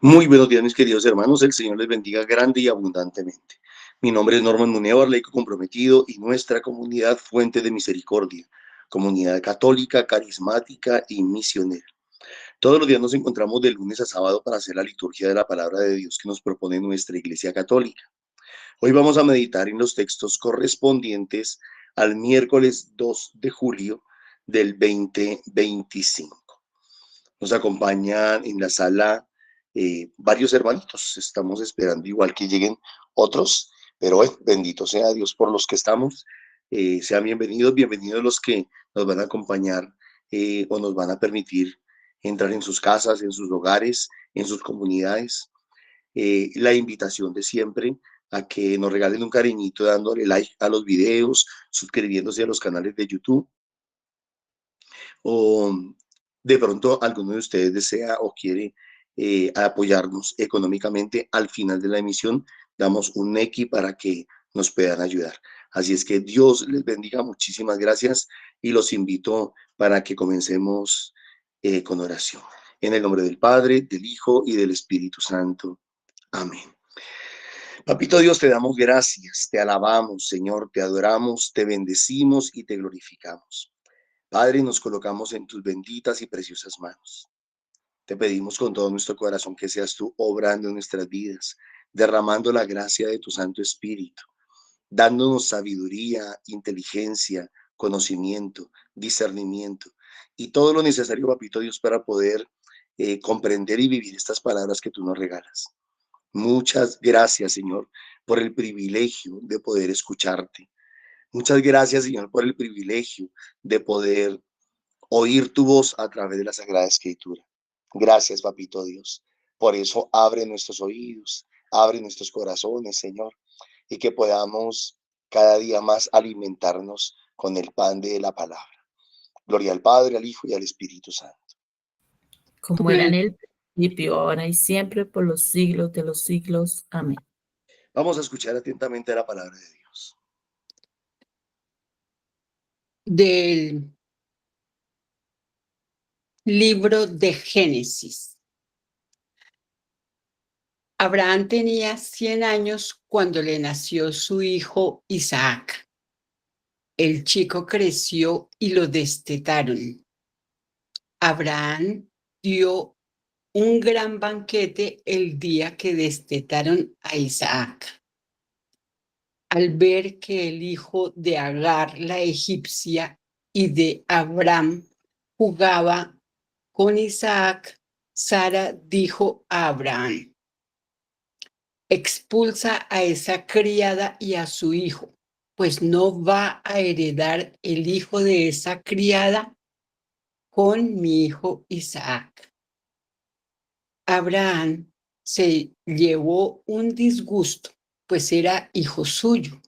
Muy buenos días, mis queridos hermanos. El Señor les bendiga grande y abundantemente. Mi nombre es Norman Munevar, laico comprometido, y nuestra comunidad Fuente de Misericordia, comunidad católica, carismática y misionera. Todos los días nos encontramos de lunes a sábado para hacer la liturgia de la palabra de Dios que nos propone nuestra Iglesia Católica. Hoy vamos a meditar en los textos correspondientes al miércoles 2 de julio del 2025. Nos acompañan en la sala varios hermanitos. Estamos esperando igual que lleguen otros, pero bueno, bendito sea Dios por los que estamos. Sean bienvenidos, bienvenidos los que nos van a acompañar o nos van a permitir entrar en sus casas, en sus hogares, en sus comunidades. La invitación de siempre a que nos regalen un cariñito dándole like a los videos, suscribiéndose a los canales de YouTube o de pronto alguno de ustedes desea o quiere apoyarnos económicamente, al final de la emisión damos un X para que nos puedan ayudar. Así es que Dios les bendiga, muchísimas gracias y los invito para que comencemos con oración. En el nombre del Padre, del Hijo y del Espíritu Santo. Amén. Papito Dios, te damos gracias, te alabamos, Señor, te adoramos, te bendecimos y te glorificamos. Padre, nos colocamos en tus benditas y preciosas manos. Te pedimos con todo nuestro corazón que seas tú obrando en nuestras vidas, derramando la gracia de tu Santo Espíritu, dándonos sabiduría, inteligencia, conocimiento, discernimiento y todo lo necesario, papito Dios, para poder comprender y vivir estas palabras que tú nos regalas. Muchas gracias, Señor, por el privilegio de poder escucharte. Muchas gracias, Señor, por el privilegio de poder oír tu voz a través de la Sagrada Escritura. Gracias, Papito Dios. Por eso abre nuestros oídos, abre nuestros corazones, Señor, y que podamos cada día más alimentarnos con el pan de la palabra. Gloria al Padre, al Hijo y al Espíritu Santo. Como era en el principio, ahora y siempre, por los siglos de los siglos. Amén. Vamos a escuchar atentamente la palabra de Dios. Del libro de Génesis. Abraham tenía 100 años cuando le nació su hijo Isaac. El chico creció y lo destetaron. Abraham dio un gran banquete el día que destetaron a Isaac. Al ver que el hijo de Agar, la egipcia, y de Abraham jugaba con Isaac, Sara dijo a Abraham: expulsa a esa criada y a su hijo, pues no va a heredar el hijo de esa criada con mi hijo Isaac. Abraham se llevó un disgusto, pues era hijo suyo.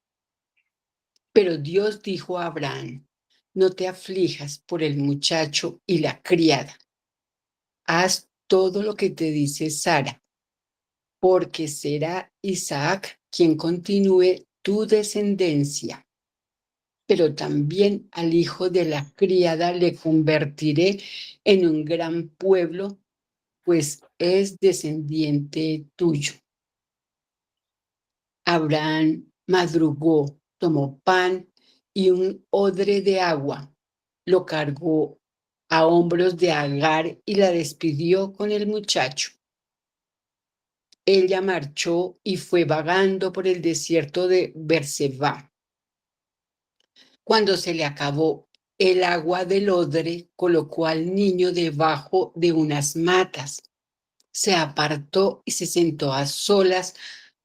Pero Dios dijo a Abraham: no te aflijas por el muchacho y la criada. Haz todo lo que te dice Sara, porque será Isaac quien continúe tu descendencia. Pero también al hijo de la criada le convertiré en un gran pueblo, pues es descendiente tuyo. Abraham madrugó, tomó pan y un odre de agua, lo cargó a hombros de Agar y la despidió con el muchacho. Ella marchó y fue vagando por el desierto de Berseba. Cuando se le acabó el agua del odre, colocó al niño debajo de unas matas. Se apartó y se sentó a solas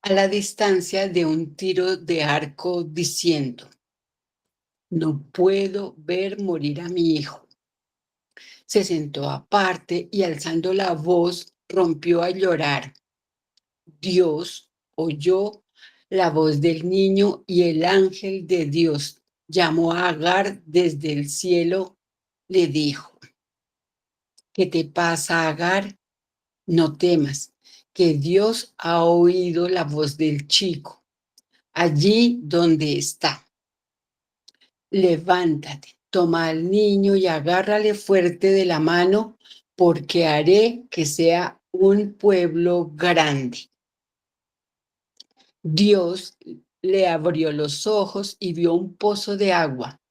a la distancia de un tiro de arco, diciendo: no puedo ver morir a mi hijo. Se sentó aparte y alzando la voz rompió a llorar. Dios oyó la voz del niño y el ángel de Dios llamó a Agar desde el cielo, le dijo: ¿qué te pasa, Agar? No temas, que Dios ha oído la voz del chico allí donde está. Levántate, toma al niño y agárrale fuerte de la mano, porque haré que sea un pueblo grande. Dios le abrió los ojos y vio un pozo de agua.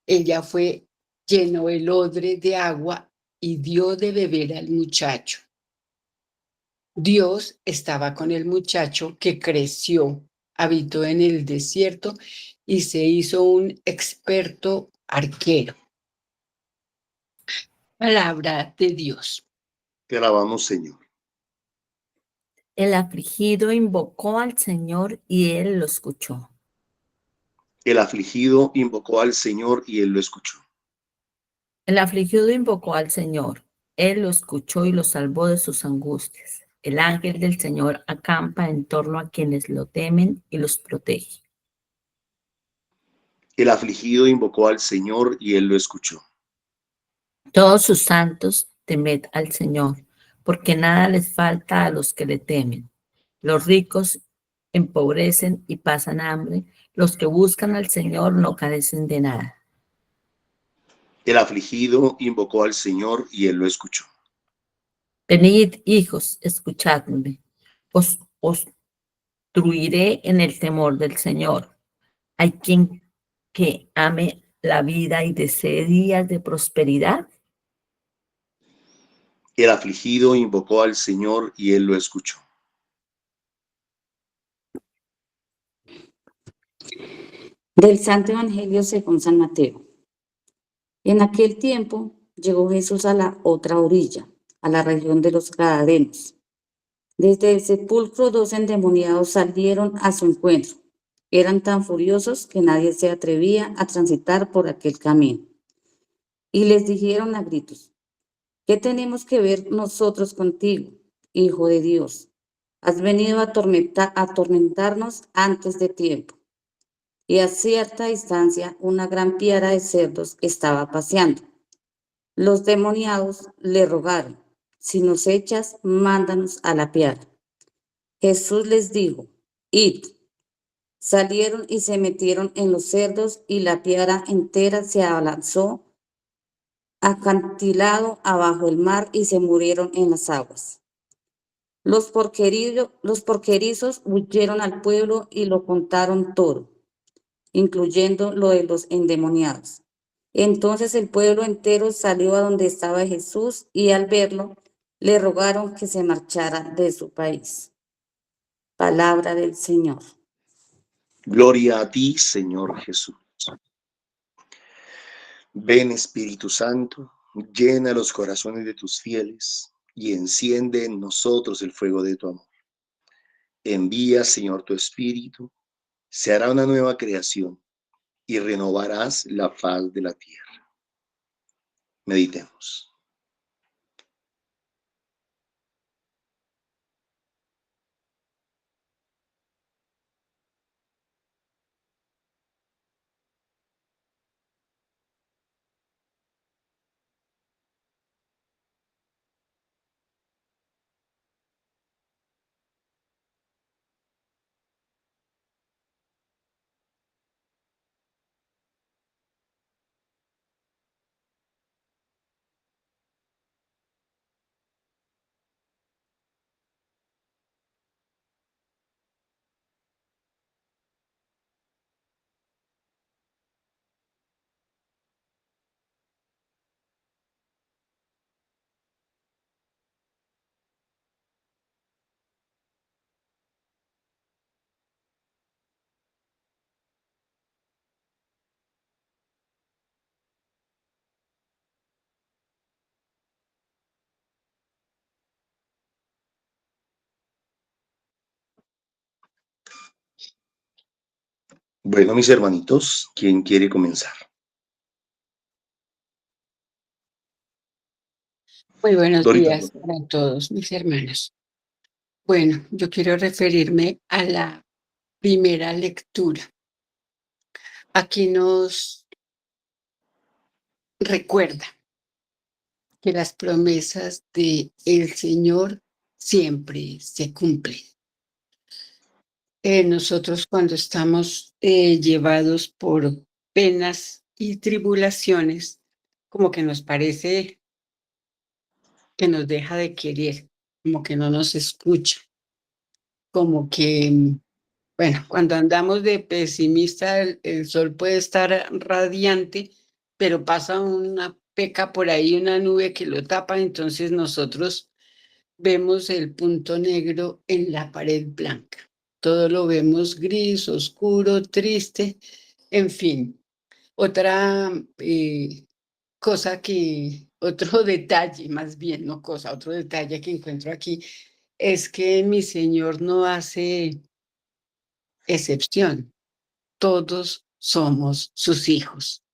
Ella fue, llenó el odre de agua y dio de beber al muchacho. Dios estaba con el muchacho que creció, habitó en el desierto y se hizo un experto arquero. Palabra de Dios. Te alabamos, Señor. El afligido invocó al Señor y él lo escuchó. El afligido invocó al Señor y él lo escuchó. El afligido invocó al Señor. Él lo escuchó y lo salvó de sus angustias. El ángel del Señor acampa en torno a quienes lo temen y los protege. El afligido invocó al Señor y él lo escuchó. Todos sus santos, temed al Señor, porque nada les falta a los que le temen. Los ricos empobrecen y pasan hambre. Los que buscan al Señor no carecen de nada. El afligido invocó al Señor y él lo escuchó. Venid, hijos, escuchadme. Os instruiré en el temor del Señor. Hay quien que ame la vida y desee días de prosperidad. El afligido invocó al Señor y él lo escuchó. Del Santo Evangelio según San Mateo. En aquel tiempo llegó Jesús a la otra orilla, a la región de los Gadarenos. Desde el sepulcro 2 endemoniados salieron a su encuentro. Eran tan furiosos que nadie se atrevía a transitar por aquel camino. Y les dijeron a gritos: ¿qué tenemos que ver nosotros contigo, Hijo de Dios? Has venido a atormentarnos antes de tiempo. Y a cierta distancia una gran piara de cerdos estaba paseando. Los demoniados le rogaron: si nos echas, mándanos a la piara. Jesús les dijo: id. Salieron y se metieron en los cerdos, y la piara entera se abalanzó acantilado abajo el mar y se murieron en las aguas. Los porquerizos huyeron al pueblo y lo contaron todo, incluyendo lo de los endemoniados. Entonces el pueblo entero salió a donde estaba Jesús y al verlo le rogaron que se marchara de su país. Palabra del Señor. Gloria a ti, Señor Jesús. Ven, Espíritu Santo, llena los corazones de tus fieles y enciende en nosotros el fuego de tu amor. Envía, Señor, tu Espíritu, se hará una nueva creación y renovarás la faz de la tierra. Meditemos. Bueno, mis hermanitos, ¿quién quiere comenzar? Muy buenos Dorita. días para todos mis hermanos. Bueno, yo quiero referirme a la primera lectura. Aquí nos recuerda que las promesas del Señor siempre se cumplen. Nosotros cuando estamos llevados por penas y tribulaciones, como que nos parece que nos deja de querer, como que no nos escucha, como que, bueno, cuando andamos de pesimista, el sol puede estar radiante, pero pasa una peca por ahí, una nube que lo tapa, entonces nosotros vemos el punto negro en la pared blanca. Todo lo vemos gris, oscuro, triste, en fin. Otra otro detalle, más bien, no cosa, otro detalle que encuentro aquí es que mi Señor no hace excepción. Todos somos sus hijos.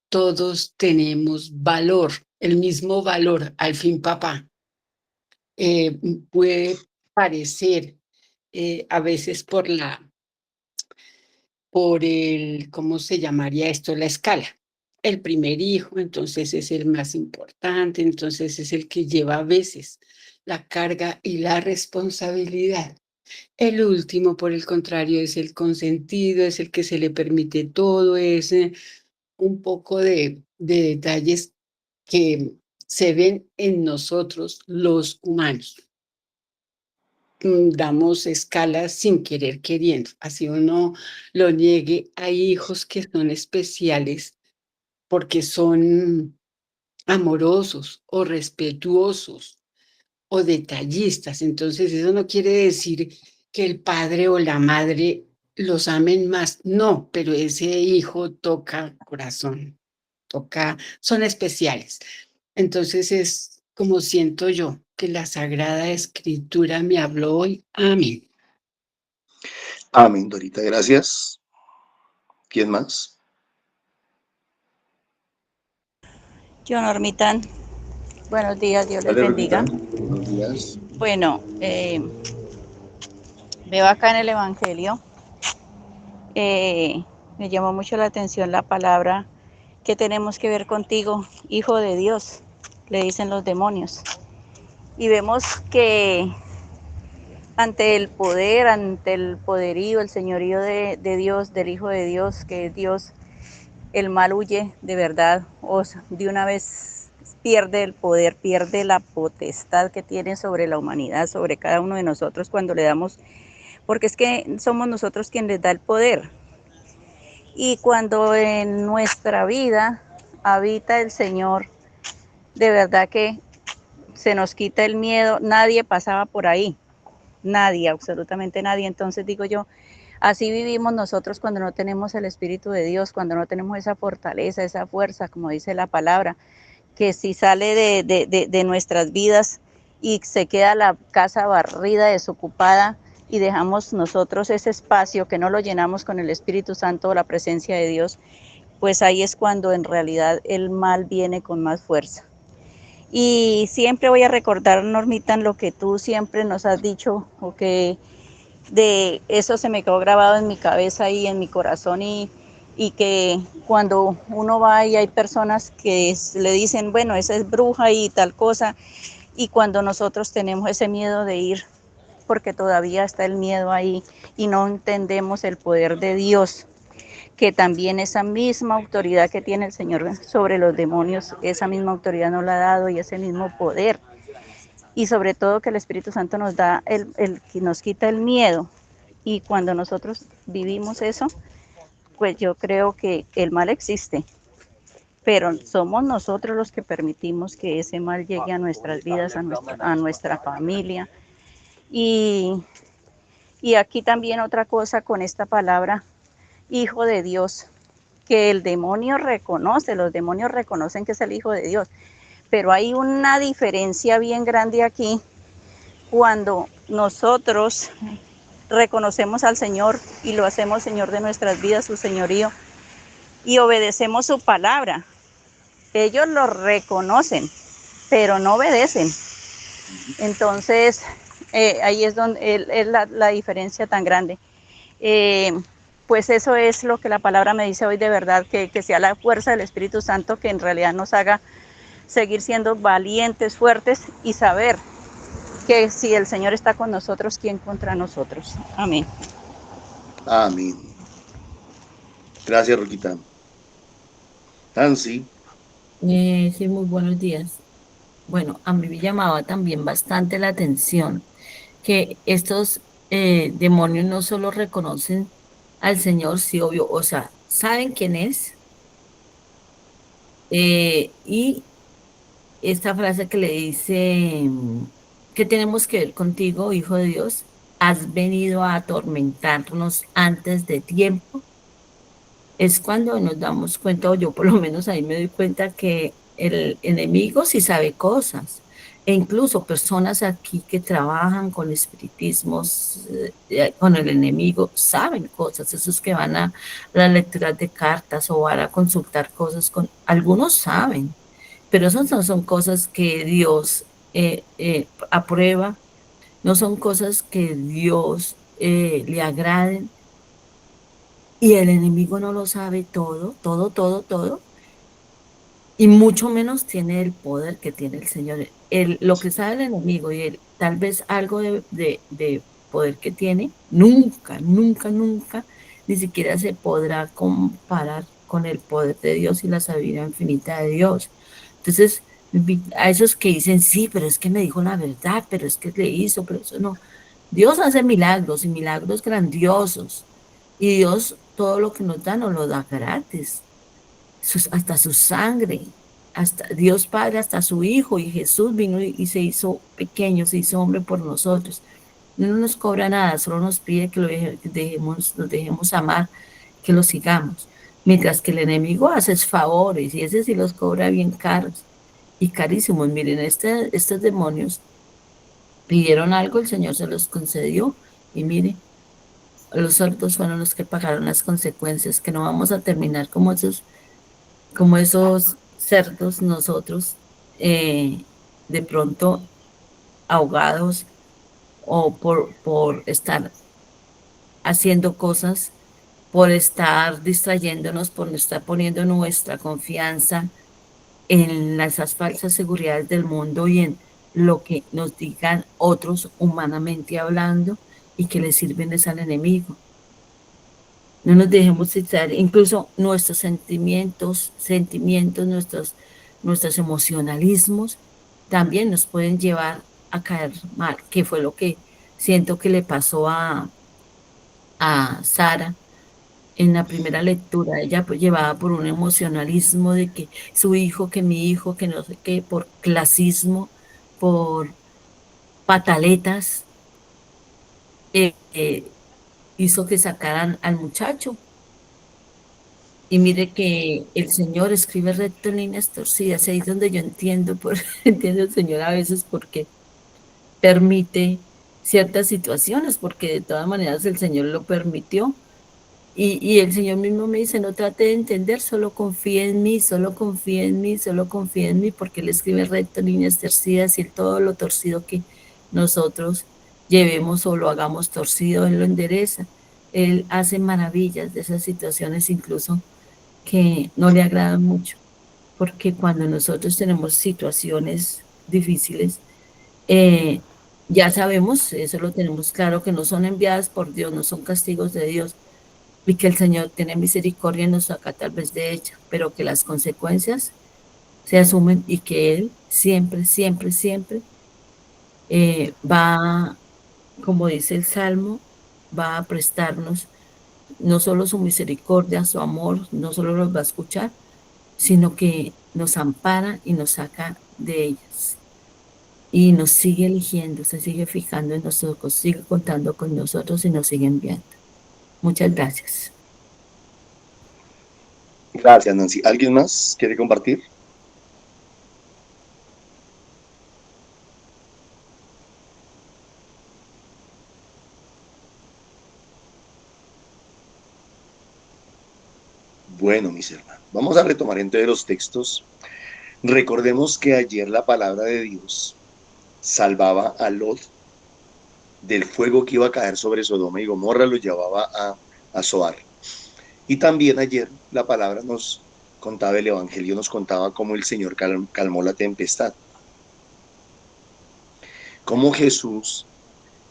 Todos tenemos valor, el mismo valor. Al fin, papá, puede parecer a veces ¿cómo se llamaría esto? La escala. El primer hijo, entonces es el más importante, entonces es el que lleva a veces la carga y la responsabilidad. El último, por el contrario, es el consentido, es el que se le permite todo, es un poco de detalles que se ven en nosotros los humanos. Damos escalas sin querer queriendo, así uno lo niegue. Hay hijos que son especiales porque son amorosos o respetuosos o detallistas. Entonces, eso no quiere decir que el padre o la madre los amen más. No, pero ese hijo toca corazón, son especiales. Entonces, es como siento yo que la Sagrada Escritura me habló hoy. Amén. Amén, Dorita, gracias. ¿Quién más? Yo, Normitán, buenos días, Dios les Dale, bendiga. Dorita. Buenos días. Bueno, veo acá en el Evangelio, me llamó mucho la atención la palabra que tenemos que ver contigo, Hijo de Dios, le dicen los demonios. Y vemos que ante el poder, ante el poderío, el señorío de Dios, del Hijo de Dios, que es Dios, el mal huye de verdad, o de una vez pierde el poder, pierde la potestad que tiene sobre la humanidad, sobre cada uno de nosotros cuando le damos, porque es que somos nosotros quien les da el poder. Y cuando en nuestra vida habita el Señor, de verdad que se nos quita el miedo, nadie pasaba por ahí, nadie, absolutamente nadie. Entonces digo yo, así vivimos nosotros cuando no tenemos el Espíritu de Dios, cuando no tenemos esa fortaleza, esa fuerza, como dice la palabra, que si sale de nuestras vidas y se queda la casa barrida, desocupada, y dejamos nosotros ese espacio que no lo llenamos con el Espíritu Santo o la presencia de Dios, pues ahí es cuando en realidad el mal viene con más fuerza. Y siempre voy a recordar, Normitan, lo que tú siempre nos has dicho, o que de eso se me quedó grabado en mi cabeza y en mi corazón, y que cuando uno va y hay personas que le dicen, bueno, esa es bruja y tal cosa, y cuando nosotros tenemos ese miedo de ir, porque todavía está el miedo ahí y no entendemos el poder de Dios, que también esa misma autoridad que tiene el Señor sobre los demonios, esa misma autoridad nos la ha dado, y ese mismo poder. Y sobre todo que el Espíritu Santo nos da que nos quita el miedo. Y cuando nosotros vivimos eso, pues yo creo que el mal existe, pero somos nosotros los que permitimos que ese mal llegue a nuestras vidas, a nuestra familia. Y aquí también otra cosa con esta palabra, Hijo de Dios, que el demonio reconoce, los demonios reconocen que es el Hijo de Dios, pero hay una diferencia bien grande aquí cuando nosotros reconocemos al Señor y lo hacemos Señor de nuestras vidas, su señorío, y obedecemos su palabra. Ellos lo reconocen, pero no obedecen. Entonces, ahí es donde es la diferencia tan grande. Pues eso es lo que la palabra me dice hoy, de verdad, que sea la fuerza del Espíritu Santo que en realidad nos haga seguir siendo valientes, fuertes, y saber que si el Señor está con nosotros, ¿quién contra nosotros? Amén. Amén. Gracias, Roquita. Nancy. Sí, muy buenos días. bueno, a mí me llamaba también bastante la atención que estos demonios no solo reconocen al Señor, sí, obvio, o sea, saben quién es, y esta frase que le dice, ¿qué tenemos que ver contigo, Hijo de Dios? ¿Has venido a atormentarnos antes de tiempo? Es cuando nos damos cuenta, o yo por lo menos ahí me doy cuenta que el enemigo sí sabe cosas. E incluso personas aquí que trabajan con espiritismos, con el enemigo, saben cosas. Esos que van a las lecturas de cartas o van a consultar cosas con, algunos saben, pero esas no son cosas que Dios aprueba, no son cosas que Dios le agraden, y el enemigo no lo sabe todo, todo, todo, todo, y mucho menos tiene el poder que tiene el Señor. Lo que sabe el enemigo y tal vez algo de poder que tiene, nunca, nunca, nunca, ni siquiera se podrá comparar con el poder de Dios y la sabiduría infinita de Dios. Entonces, a esos que dicen, sí, pero es que me dijo la verdad, pero es que le hizo, pero eso no. Dios hace milagros y milagros grandiosos. Y Dios todo lo que nos da nos lo da gratis, hasta su sangre, hasta Dios Padre, hasta su Hijo, y Jesús vino y se hizo pequeño, se hizo hombre por nosotros. No nos cobra nada, solo nos pide que nos dejemos amar, que lo sigamos. Mientras que el enemigo hace favores, y ese sí los cobra bien caros y carísimos. Miren, estos demonios pidieron algo, el Señor se los concedió, y mire, los sordos fueron los que pagaron las consecuencias, que no vamos a terminar como esos cerdos nosotros, de pronto ahogados o por estar haciendo cosas, por estar distrayéndonos, por estar poniendo nuestra confianza en esas falsas seguridades del mundo y en lo que nos digan otros humanamente hablando y que le sirven es al enemigo. No nos dejemos citar, incluso nuestros nuestros emocionalismos también nos pueden llevar a caer mal, que fue lo que siento que le pasó a Sara en la primera lectura. Ella pues llevada por un emocionalismo de que su hijo, que mi hijo, que no sé qué, por clasismo, por pataletas, hizo que sacaran al muchacho. Y mire que el Señor escribe recto en líneas torcidas, ahí es donde yo entiendo, entiendo el Señor a veces porque permite ciertas situaciones, porque de todas maneras el Señor lo permitió. Y el Señor mismo me dice, no trate de entender, solo confía en mí, solo confía en mí, solo confía en mí, porque Él escribe recto en líneas torcidas, y todo lo torcido que nosotros llevemos o lo hagamos torcido, Él lo endereza. Él hace maravillas de esas situaciones, incluso que no le agradan mucho, porque cuando nosotros tenemos situaciones difíciles, eh, ya sabemos, eso lo tenemos claro, que no son enviadas por Dios, no son castigos de Dios, y que el Señor tiene misericordia y nos saca tal vez de ella, pero que las consecuencias se asumen y que Él siempre, siempre, siempre va, como dice el Salmo, va a prestarnos no solo su misericordia, su amor, no solo los va a escuchar, sino que nos ampara y nos saca de ellas. Y nos sigue eligiendo, se sigue fijando en nosotros, sigue contando con nosotros y nos sigue enviando. Muchas gracias. Gracias, Nancy. ¿Alguien más quiere compartir? Bueno, mis hermanos, vamos a retomar entonces los textos. Recordemos que ayer la palabra de Dios salvaba a Lot del fuego que iba a caer sobre Sodoma y Gomorra, lo llevaba a Zoar. Y también ayer la palabra nos contaba, el Evangelio nos contaba cómo el Señor calmó la tempestad, cómo Jesús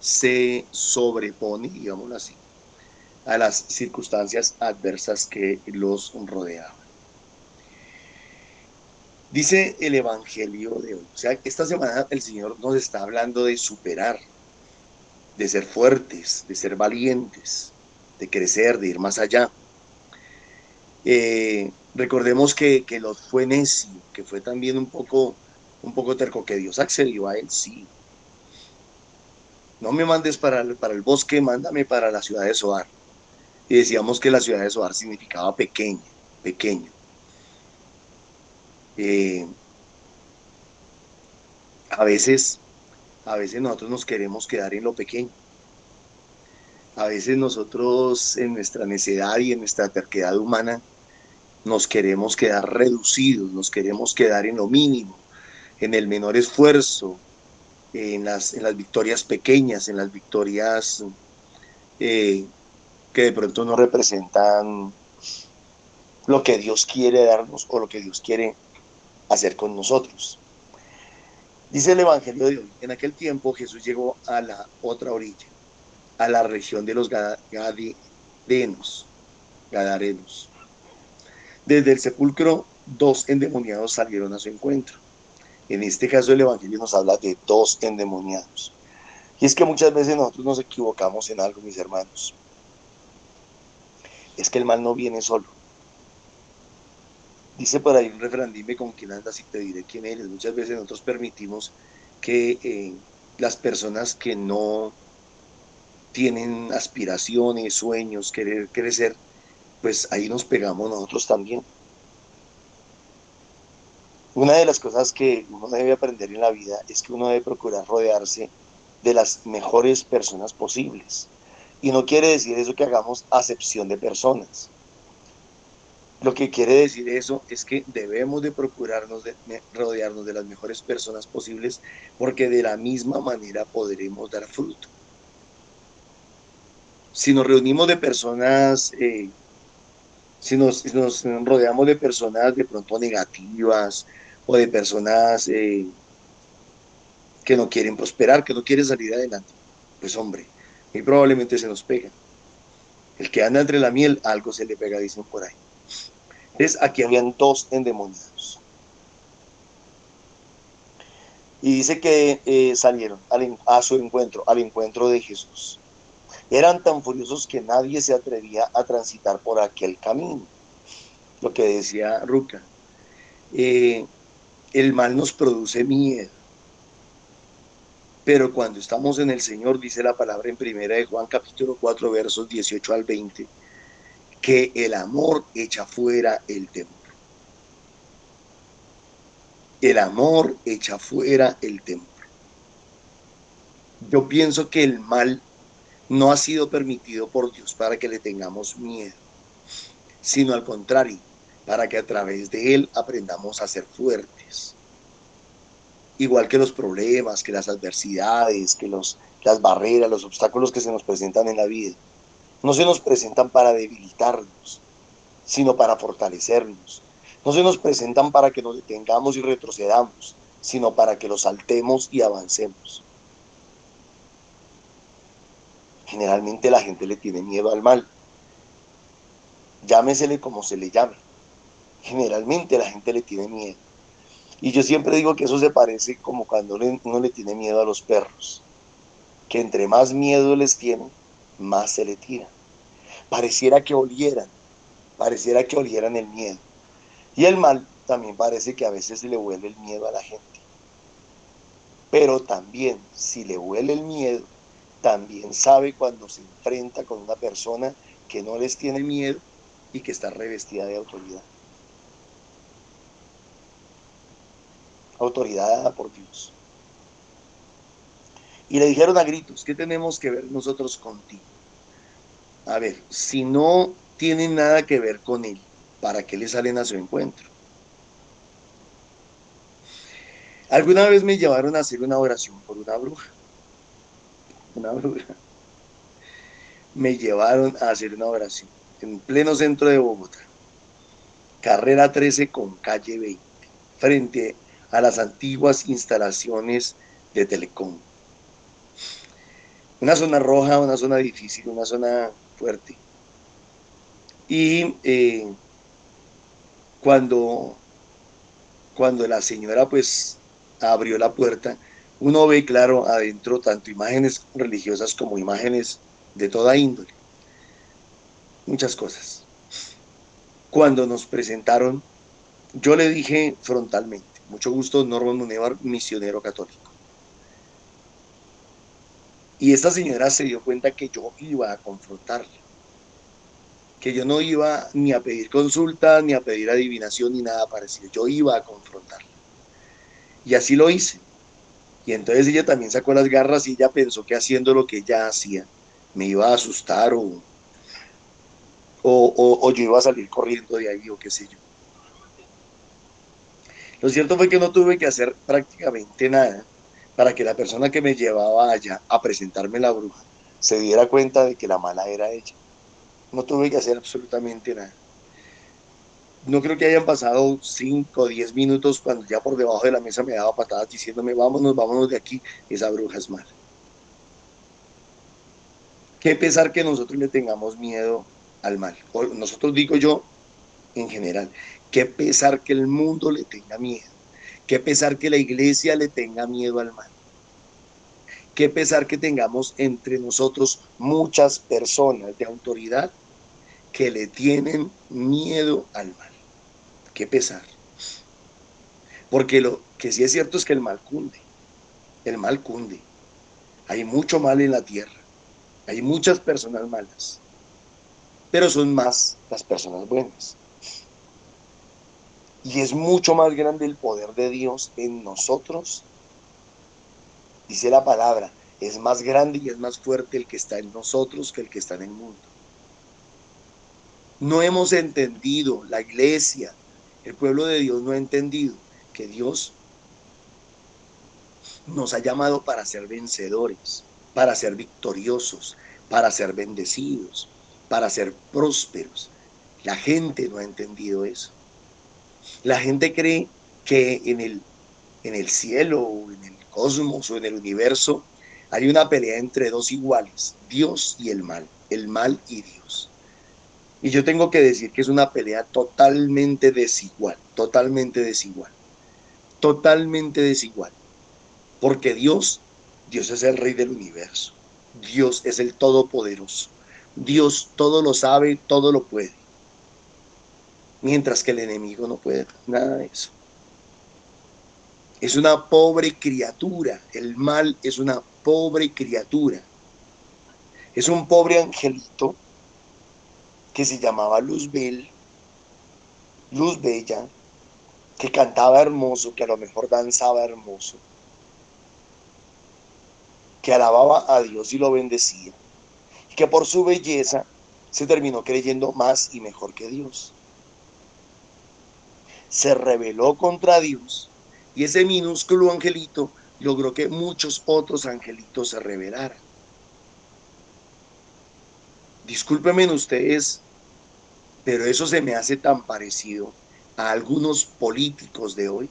se sobrepone, digámoslo así, a las circunstancias adversas que los rodeaban. Dice el Evangelio de hoy. O sea, esta semana el Señor nos está hablando de superar, de ser fuertes, de ser valientes, de crecer, de ir más allá. Recordemos que Lot fue necio, que fue también un poco terco, que Dios accedió a él, sí. No me mandes para el bosque, mándame para la ciudad de Zoar. Y decíamos que la ciudad de Zoar significaba pequeña, pequeño. Eh, a veces, a veces nosotros nos queremos quedar en lo pequeño. A veces nosotros en nuestra necedad y en nuestra terquedad humana nos queremos quedar reducidos, nos queremos quedar en lo mínimo, en el menor esfuerzo, en las victorias pequeñas, en las victorias eh, que de pronto no representan lo que Dios quiere darnos o lo que Dios quiere hacer con nosotros. Dice el Evangelio de hoy, en aquel tiempo Jesús llegó a la otra orilla, a la región de los Gadarenos. Desde el sepulcro, dos endemoniados salieron a su encuentro. En este caso el Evangelio nos habla de dos endemoniados. Y es que muchas veces nosotros nos equivocamos en algo, mis hermanos. Es que el mal no viene solo. Dice por ahí un refrán, dime con quién andas y te diré quién eres. Muchas veces nosotros permitimos que las personas que no tienen aspiraciones, sueños, querer crecer, pues ahí nos pegamos nosotros también. Una de las cosas que uno debe aprender en la vida es que uno debe procurar rodearse de las mejores personas posibles. Y no quiere decir eso que hagamos acepción de personas. Lo que quiere decir eso es que debemos de procurarnos de rodearnos de las mejores personas posibles porque de la misma manera podremos dar fruto. Si nos reunimos de personas, si nos rodeamos de personas de pronto negativas o de personas que no quieren prosperar, que no quieren salir adelante, pues hombre, muy probablemente se nos pega. El que anda entre la miel, algo se le pega, dicen por ahí. Entonces, aquí habían dos endemoniados. Y dice que salieron a su encuentro, al encuentro de Jesús. Eran tan furiosos que nadie se atrevía a transitar por aquel camino. Lo que decía Ruca. Eh, el mal nos produce miedo. Pero cuando estamos en el Señor, dice la palabra en primera de Juan capítulo 4, versos 18 al 20, que el amor echa fuera el temor. El amor echa fuera el temor. Yo pienso que el mal no ha sido permitido por Dios para que le tengamos miedo, sino al contrario, para que a través de él aprendamos a ser fuertes. Igual que los problemas, que las adversidades, que las barreras, los obstáculos que se nos presentan en la vida, no se nos presentan para debilitarnos, sino para fortalecernos. No se nos presentan para que nos detengamos y retrocedamos, sino para que los saltemos y avancemos. Generalmente la gente le tiene miedo al mal. Llámesele como se le llame. Generalmente la gente le tiene miedo. Y yo siempre digo que eso se parece como cuando uno le tiene miedo a los perros. Que entre más miedo les tienen, más se le tiran. Pareciera que olieran el miedo. Y el mal también parece que a veces le huele el miedo a la gente. Pero también, si le huele el miedo, también sabe cuando se enfrenta con una persona que no les tiene miedo y que está revestida de autoridad. Autoridad dada por Dios. Y le dijeron a gritos, ¿qué tenemos que ver nosotros contigo? A ver, si no tienen nada que ver con él, ¿para qué le salen a su encuentro? Alguna vez me llevaron a hacer una oración por una bruja. Una bruja. Me llevaron a hacer una oración en pleno centro de Bogotá. Carrera 13 con calle 20, frente a las antiguas instalaciones de Telecom. Una zona roja, una zona difícil, una zona fuerte. Y cuando Cuando la señora pues abrió la puerta, uno ve claro adentro tanto imágenes religiosas como imágenes de toda índole, muchas cosas. Cuando nos presentaron, yo le dije frontalmente, mucho gusto, Norman Munevar, misionero católico. Y esta señora se dio cuenta que yo iba a confrontarla, que yo no iba ni a pedir consulta, ni a pedir adivinación, ni nada parecido. Yo iba a confrontarla. Y así lo hice. Y entonces ella también sacó las garras y ella pensó que haciendo lo que ella hacía me iba a asustar o yo iba a salir corriendo de ahí o qué sé yo. Lo cierto fue que no tuve que hacer prácticamente nada para que la persona que me llevaba allá a presentarme la bruja se diera cuenta de que la mala era ella. No tuve que hacer absolutamente nada. No creo que hayan pasado 5 o 10 minutos cuando ya por debajo de la mesa me daba patadas diciéndome, vámonos, vámonos de aquí, esa bruja es mala. Qué pesar que nosotros le tengamos miedo al mal. O nosotros digo yo en general, qué pesar que el mundo le tenga miedo. Qué pesar que la iglesia le tenga miedo al mal. Qué pesar que tengamos entre nosotros muchas personas de autoridad que le tienen miedo al mal. Qué pesar. Porque lo que sí es cierto es que el mal cunde. El mal cunde. Hay mucho mal en la tierra. Hay muchas personas malas. Pero son más las personas buenas. Y es mucho más grande el poder de Dios en nosotros. Dice la palabra, es más grande y es más fuerte el que está en nosotros que el que está en el mundo. No hemos entendido, la iglesia, el pueblo de Dios no ha entendido que Dios nos ha llamado para ser vencedores, para ser victoriosos, para ser bendecidos, para ser prósperos. La gente no ha entendido eso. La gente cree que en el cielo o en el cosmos o en el universo hay una pelea entre dos iguales, Dios y el mal y Dios. Y yo tengo que decir que es una pelea totalmente desigual, totalmente desigual, totalmente desigual, porque Dios es el rey del universo, Dios es el todopoderoso, Dios todo lo sabe, todo lo puede, mientras que el enemigo no puede nada de eso. Es una pobre criatura, el mal es una pobre criatura, es un pobre angelito que se llamaba Luzbel, Luz Bella, que cantaba hermoso, que a lo mejor danzaba hermoso, que alababa a Dios y lo bendecía, y que por su belleza se terminó creyendo más y mejor que Dios. Se rebeló contra Dios y ese minúsculo angelito logró que muchos otros angelitos se rebelaran. Discúlpenme ustedes, pero eso se me hace tan parecido a algunos políticos de hoy.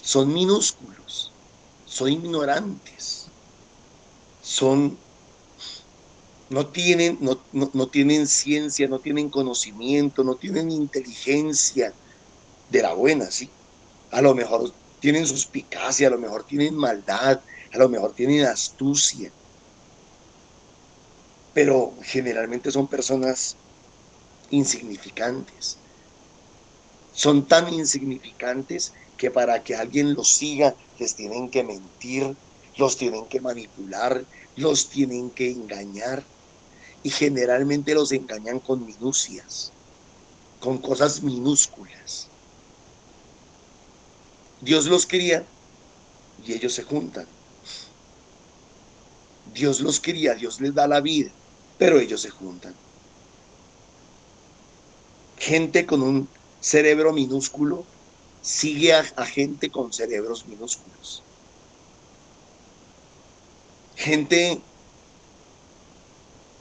Son minúsculos, son ignorantes, son no tienen ciencia, no tienen conocimiento, no tienen inteligencia de la buena, ¿sí? A lo mejor tienen suspicacia, a lo mejor tienen maldad, a lo mejor tienen astucia, pero generalmente son personas insignificantes. Son tan insignificantes que para que alguien los siga les tienen que mentir, los tienen que manipular, los tienen que engañar y generalmente los engañan con minucias, con cosas minúsculas. Dios los cría y ellos se juntan. Dios los cría, Dios les da la vida, pero ellos se juntan. Gente con un cerebro minúsculo sigue a gente con cerebros minúsculos. Gente,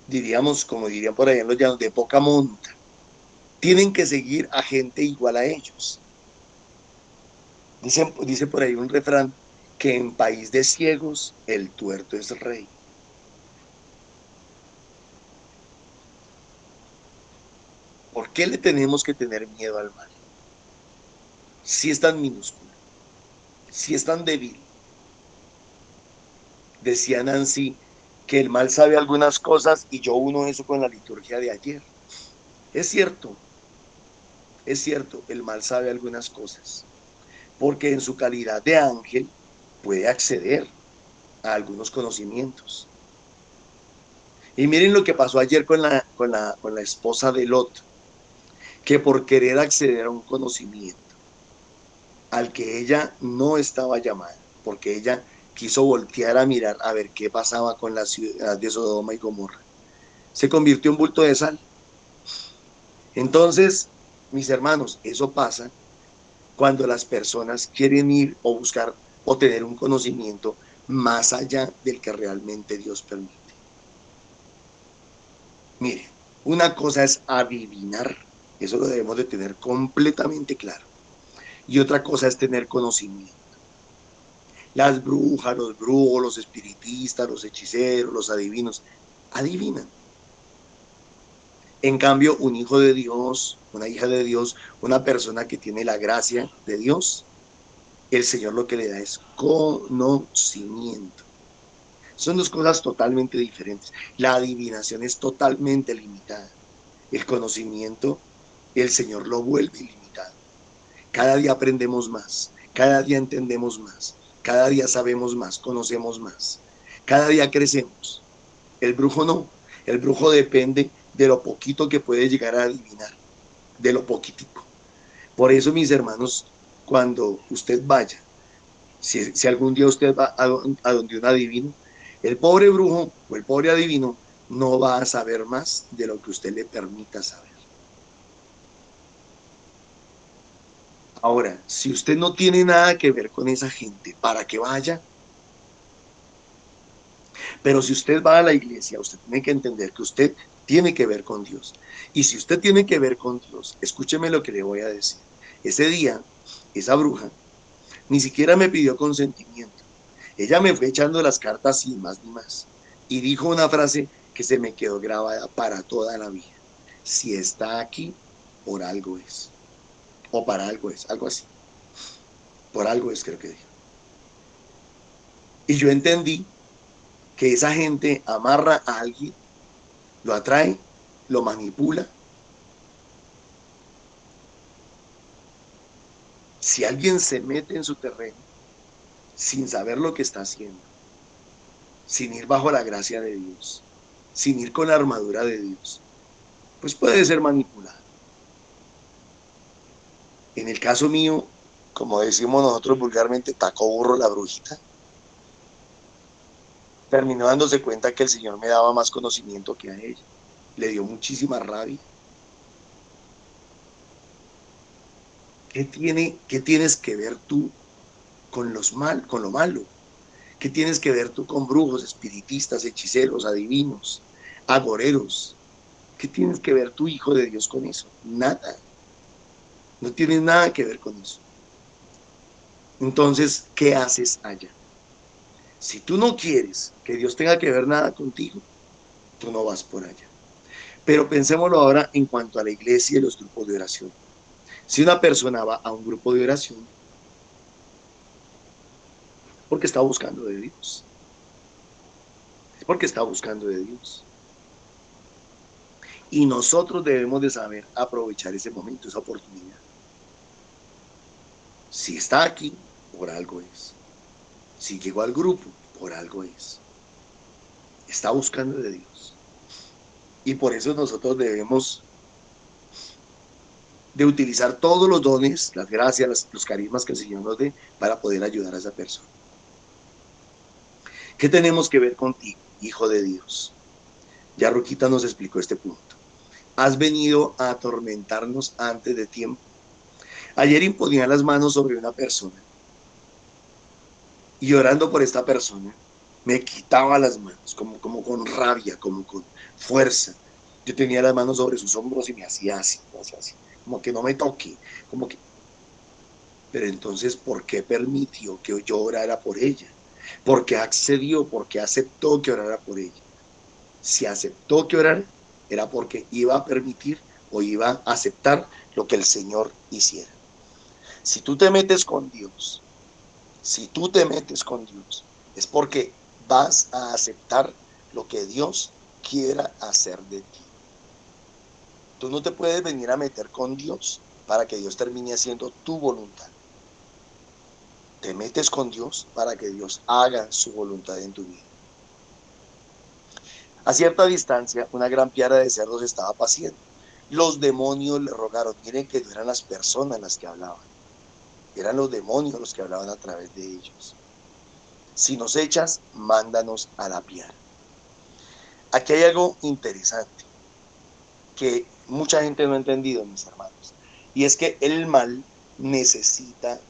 diríamos, como dirían por allá en los llanos, de poca monta. Tienen que seguir a gente igual a ellos. Dice por ahí un refrán que en país de ciegos el tuerto es rey. ¿Por qué le tenemos que tener miedo al mal? si es tan minúscula, si es tan débil. Decía Nancy que el mal sabe algunas cosas y yo uno eso con la liturgia de ayer. Es cierto, el mal sabe algunas cosas, porque en su calidad de ángel puede acceder a algunos conocimientos. Y miren lo que pasó ayer con la esposa de Lot, que por querer acceder a un conocimiento al que ella no estaba llamada, porque ella quiso voltear a mirar a ver qué pasaba con la ciudad de Sodoma y Gomorra, se convirtió en bulto de sal. Entonces, mis hermanos, eso pasa cuando las personas quieren ir o buscar o tener un conocimiento más allá del que realmente Dios permite. Miren, una cosa es adivinar, eso lo debemos de tener completamente claro, y otra cosa es tener conocimiento. Las brujas, los brujos, los espiritistas, los hechiceros, los adivinos, adivinan. En cambio, un hijo de Dios, una hija de Dios, una persona que tiene la gracia de Dios, el Señor lo que le da es conocimiento. Son dos cosas totalmente diferentes. La adivinación es totalmente limitada. El conocimiento, el Señor lo vuelve ilimitado. Cada día aprendemos más, cada día entendemos más, cada día sabemos más, conocemos más. Cada día crecemos. El brujo no. El brujo depende de lo poquito que puede llegar a adivinar, de lo poquitico. Por eso, mis hermanos, cuando usted vaya, si algún día usted va a donde un adivino, el pobre brujo o el pobre adivino no va a saber más de lo que usted le permita saber. Ahora, si usted no tiene nada que ver con esa gente, para que vaya. Pero si usted va a la iglesia, usted tiene que entender que usted tiene que ver con Dios. Y si usted tiene que ver con Dios, escúcheme lo que le voy a decir. Ese día, esa bruja ni siquiera me pidió consentimiento. Ella me fue echando las cartas sin más ni más. Y dijo una frase que se me quedó grabada para toda la vida. Si está aquí, por algo es. O para algo es, algo así. Por algo es, creo que dijo. Y yo entendí que esa gente amarra a alguien, lo atrae, lo manipula. Si alguien se mete en su terreno sin saber lo que está haciendo, sin ir bajo la gracia de Dios, sin ir con la armadura de Dios, pues puede ser manipulado. En el caso mío, como decimos nosotros vulgarmente, tacó burro la brujita. Terminó dándose cuenta que el Señor me daba más conocimiento que a ella. Le dio muchísima rabia. ¿Qué tienes que ver tú con con lo malo? ¿Qué tienes que ver tú con brujos, espiritistas, hechiceros, adivinos, agoreros? ¿Qué tienes que ver tu hijo de Dios con eso? Nada. No tienes nada que ver con eso. Entonces, ¿qué haces allá? Si tú no quieres que Dios tenga que ver nada contigo, tú no vas por allá. Pero pensémoslo ahora en cuanto a la iglesia y los grupos de oración. Si una persona va a un grupo de oración, porque está buscando de Dios. Es porque está buscando de Dios. Y nosotros debemos de saber aprovechar ese momento, esa oportunidad. Si está aquí, por algo es. Si llegó al grupo, por algo es. Está buscando de Dios. Y por eso nosotros debemos de utilizar todos los dones, las gracias, los carismas que el Señor nos dé para poder ayudar a esa persona. ¿Qué tenemos que ver contigo, hijo de Dios? Ya Ruquita nos explicó este punto. Has venido a atormentarnos antes de tiempo. Ayer imponía las manos sobre una persona y orando por esta persona me quitaba las manos, como con rabia, como con fuerza. Yo tenía las manos sobre sus hombros y me hacía así, como que no me toque, como que... Pero entonces, ¿por qué permitió que yo orara por ella? ¿Por qué accedió? ¿Por qué aceptó que orara por ella? Si aceptó que orara, era porque iba a permitir o iba a aceptar lo que el Señor hiciera. Si tú te metes con Dios, si tú te metes con Dios, es porque vas a aceptar lo que Dios quiera hacer de ti. Tú no te puedes venir a meter con Dios para que Dios termine haciendo tu voluntad. Te metes con Dios para que Dios haga su voluntad en tu vida. A cierta distancia, una gran piara de cerdos estaba paciendo. Los demonios le rogaron. Miren que no eran las personas las que hablaban, eran los demonios los que hablaban a través de ellos. Si nos echas, mándanos a la piara. Aquí hay algo interesante que mucha gente no ha entendido, mis hermanos, y es que el mal necesita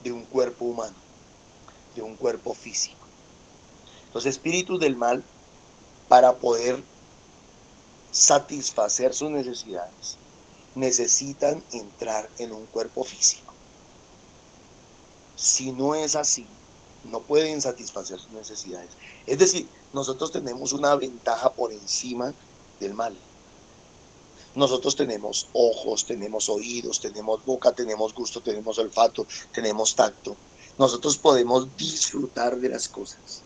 de un cuerpo humano, de un cuerpo físico. Los espíritus del mal, para poder satisfacer sus necesidades, necesitan entrar en un cuerpo físico. Si no es así, no pueden satisfacer sus necesidades. Es decir, nosotros tenemos una ventaja por encima del mal. Nosotros tenemos ojos, tenemos oídos, tenemos boca, tenemos gusto, tenemos olfato, tenemos tacto. Nosotros podemos disfrutar de las cosas.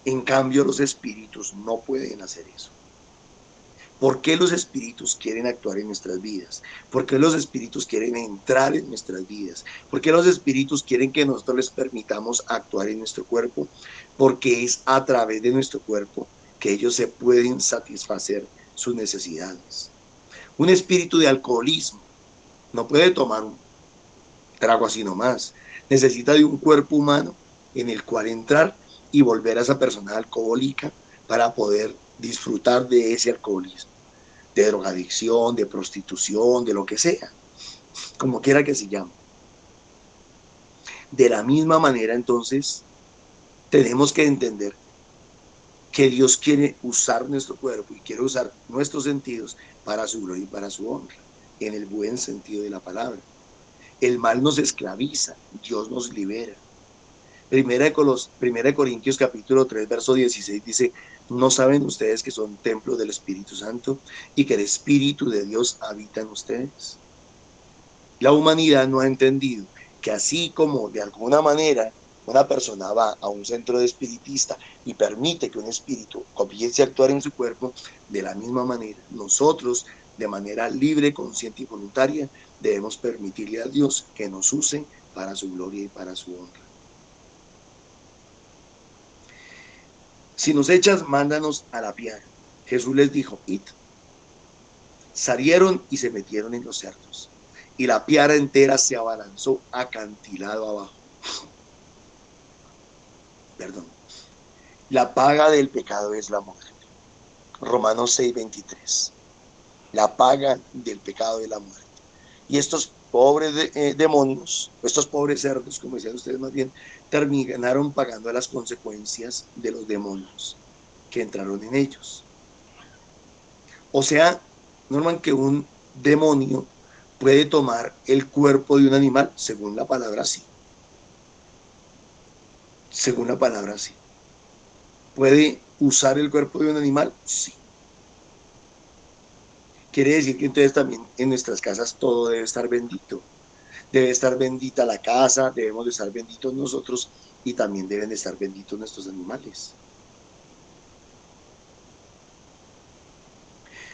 En cambio, los espíritus no pueden hacer eso. ¿Por qué los espíritus quieren actuar en nuestras vidas? ¿Por qué los espíritus quieren entrar en nuestras vidas? ¿Por qué los espíritus quieren que nosotros les permitamos actuar en nuestro cuerpo? Porque es a través de nuestro cuerpo que ellos se pueden satisfacer sus necesidades. Un espíritu de alcoholismo no puede tomar un trago así nomás. Necesita de un cuerpo humano en el cual entrar y volver a esa persona alcohólica para poder disfrutar de ese alcoholismo, de drogadicción, de prostitución, de lo que sea, como quiera que se llame. De la misma manera, entonces, tenemos que entender que Dios quiere usar nuestro cuerpo y quiere usar nuestros sentidos para su gloria y para su honra, en el buen sentido de la palabra. El mal nos esclaviza, Dios nos libera. Primera de Corintios capítulo 3, verso 16 dice, ¿no saben ustedes que son templo del Espíritu Santo y que el Espíritu de Dios habita en ustedes? La humanidad no ha entendido que así como de alguna manera una persona va a un centro de espiritista y permite que un espíritu comience a actuar en su cuerpo, de la misma manera nosotros, de manera libre, consciente y voluntaria, debemos permitirle a Dios que nos use para su gloria y para su honra. Si nos echas, mándanos a la piara. Jesús les dijo, id. Salieron y se metieron en los cerdos, y la piara entera se abalanzó acantilado abajo. Perdón. La paga del pecado es la muerte. Romanos 6:23. La paga del pecado es la muerte. Y estos pobres demonios, estos pobres cerdos, como decían ustedes más bien, terminaron pagando las consecuencias de los demonios que entraron en ellos. O sea, Norman, que un demonio puede tomar el cuerpo de un animal, según la palabra sí. Según la palabra sí. ¿Puede usar el cuerpo de un animal? Sí. Quiere decir que entonces también en nuestras casas todo debe estar bendito. Debe estar bendita la casa, debemos de estar benditos nosotros y también deben de estar benditos nuestros animales.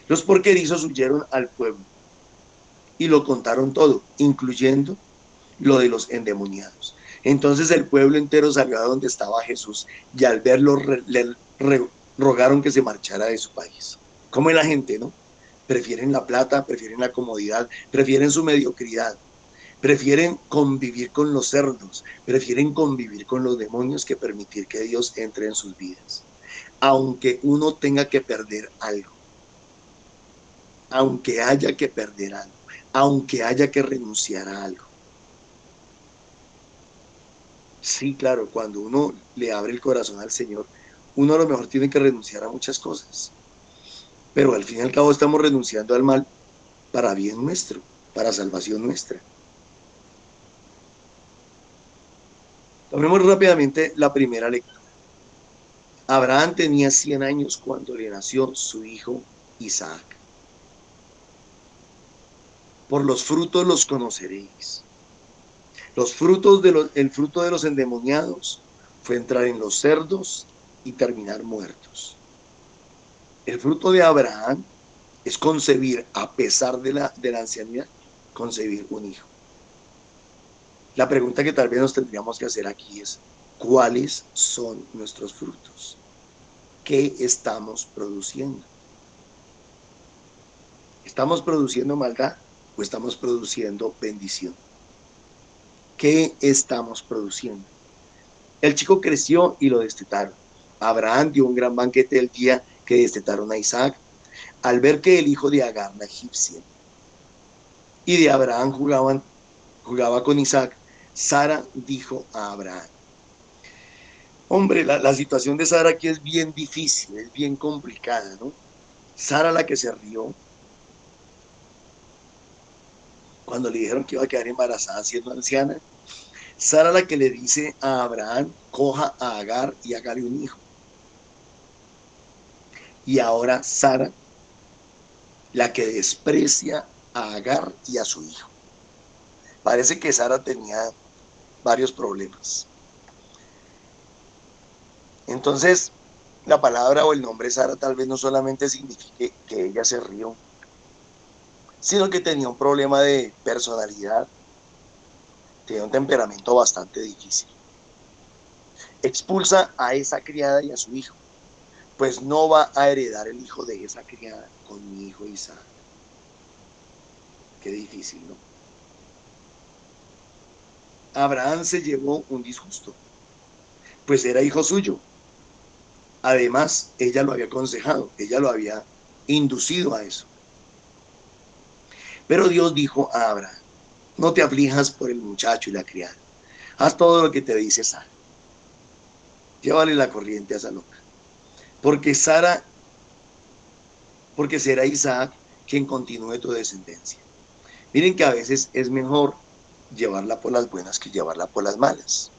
Los porquerizos huyeron al pueblo y lo contaron todo, incluyendo lo de los endemoniados. Entonces el pueblo entero salió a donde estaba Jesús y al verlo le rogaron que se marchara de su país. Como es la gente, ¿no? Prefieren la plata, prefieren la comodidad, prefieren su mediocridad, prefieren convivir con los cerdos, prefieren convivir con los demonios que permitir que Dios entre en sus vidas. Aunque uno tenga que perder algo, aunque haya que perder algo, aunque haya que renunciar a algo. Sí, claro, cuando uno le abre el corazón al Señor, uno a lo mejor tiene que renunciar a muchas cosas, pero al fin y al cabo estamos renunciando al mal para bien nuestro, para salvación nuestra. Tomemos rápidamente la primera lectura. Abraham tenía 100 años cuando le nació su hijo Isaac. por los frutos los conoceréis. El fruto de los endemoniados fue entrar en los cerdos y terminar muertos. El fruto de Abraham es concebir, a pesar de la ancianidad, concebir un hijo. La pregunta que tal vez nos tendríamos que hacer aquí es, ¿cuáles son nuestros frutos? ¿Qué estamos produciendo? ¿Estamos produciendo maldad o estamos produciendo bendición? ¿Qué estamos produciendo? El chico creció y lo destetaron. Abraham dio un gran banquete el día que destetaron a Isaac, al ver que el hijo de Agar, la egipcia, y de Abraham jugaba con Isaac. Sara dijo a Abraham: hombre, la situación de Sara aquí es bien difícil, es bien complicada, ¿no? Sara, la que se rió cuando le dijeron que iba a quedar embarazada siendo anciana. Sara, la que le dice a Abraham: coja a Agar y hágale un hijo. Y ahora Sara, la que desprecia a Agar y a su hijo. Parece que Sara tenía varios problemas. Entonces, la palabra o el nombre Sara tal vez no solamente signifique que ella se rió, sino que tenía un problema de personalidad, tenía un temperamento bastante difícil. Expulsa a esa criada y a su hijo, pues no va a heredar el hijo de esa criada con mi hijo Isaac. Qué difícil, ¿no? Abraham se llevó un disgusto, pues era hijo suyo. Además, ella lo había aconsejado, ella lo había inducido a eso. Pero Dios dijo a Abraham: no te aflijas por el muchacho y la criada. Haz todo lo que te dice Sara. Llévale la corriente a esa loca. Porque será Isaac quien continúe tu descendencia. Miren que a veces es mejor llevarla por las buenas que llevarla por las malas.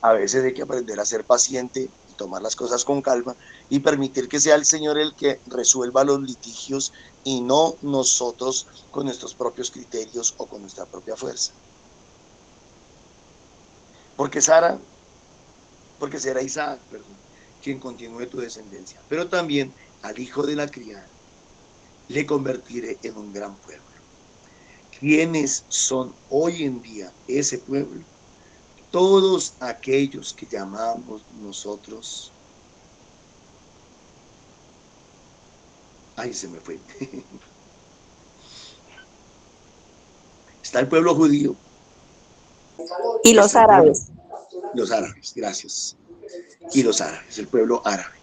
A veces hay que aprender a ser paciente y tomar las cosas con calma y permitir que sea el Señor el que resuelva los litigios y no nosotros con nuestros propios criterios o con nuestra propia fuerza. Porque será Isaac, quien continúe tu descendencia. Pero también al hijo de la criada le convertiré en un gran pueblo. ¿Quiénes son hoy en día ese pueblo? Todos aquellos que llamamos nosotros. Ay, se me fue. Está el pueblo judío. Y los árabes. Los árabes, gracias. Y los árabes, el pueblo árabe.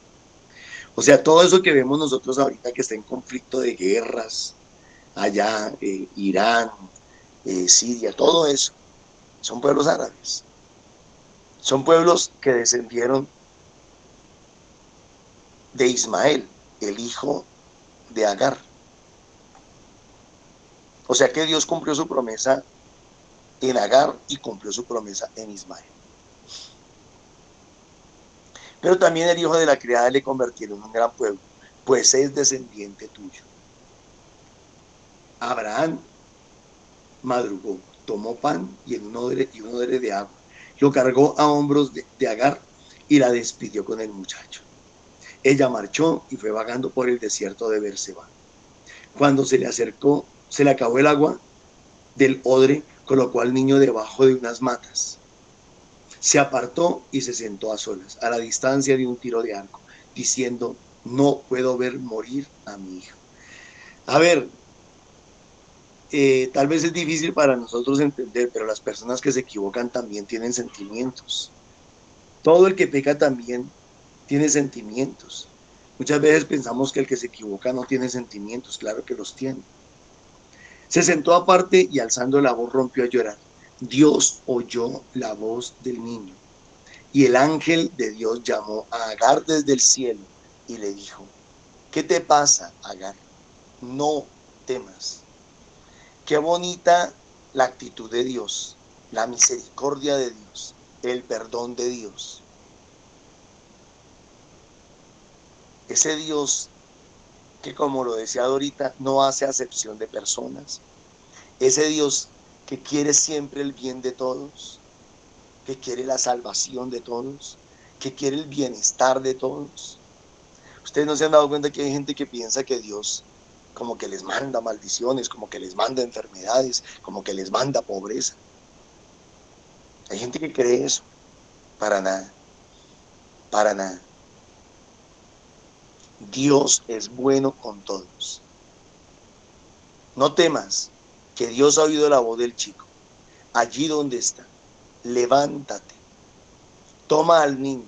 O sea, todo eso que vemos nosotros ahorita que está en conflicto de guerras, allá, Irán, Siria, todo eso, son pueblos árabes. Son pueblos que descendieron de Ismael, el hijo de Agar. O sea que Dios cumplió su promesa en Agar y cumplió su promesa en Ismael. Pero también el hijo de la criada le convirtieron en un gran pueblo, pues es descendiente tuyo. Abraham madrugó, tomó pan y un odre de agua, lo cargó a hombros de Agar y la despidió con el muchacho. Ella marchó y fue vagando por el desierto de Berseba. Cuando se le acercó, se le acabó el agua del odre, colocó al niño debajo de unas matas. Se apartó y se sentó a solas, a la distancia de un tiro de arco, diciendo: no puedo ver morir a mi hijo. A ver, tal vez es difícil para nosotros entender, pero las personas que se equivocan también tienen sentimientos. Todo el que peca también tiene sentimientos. Muchas veces pensamos que el que se equivoca no tiene sentimientos, claro que los tiene. Se sentó aparte y alzando la voz rompió a llorar. Dios oyó la voz del niño y el ángel de Dios llamó a Agar desde el cielo y le dijo: ¿qué te pasa, Agar? No temas. Qué bonita la actitud de Dios, la misericordia de Dios, el perdón de Dios. Ese Dios que, como lo decía ahorita, no hace acepción de personas. Ese Dios que quiere siempre el bien de todos, que quiere la salvación de todos, que quiere el bienestar de todos. Ustedes no se han dado cuenta que hay gente que piensa que Dios como que les manda maldiciones, como que les manda enfermedades, como que les manda pobreza. Hay gente que cree eso. Para nada, para nada. Dios es bueno con todos. No temas, que Dios ha oído la voz del chico. Allí donde está, levántate, toma al niño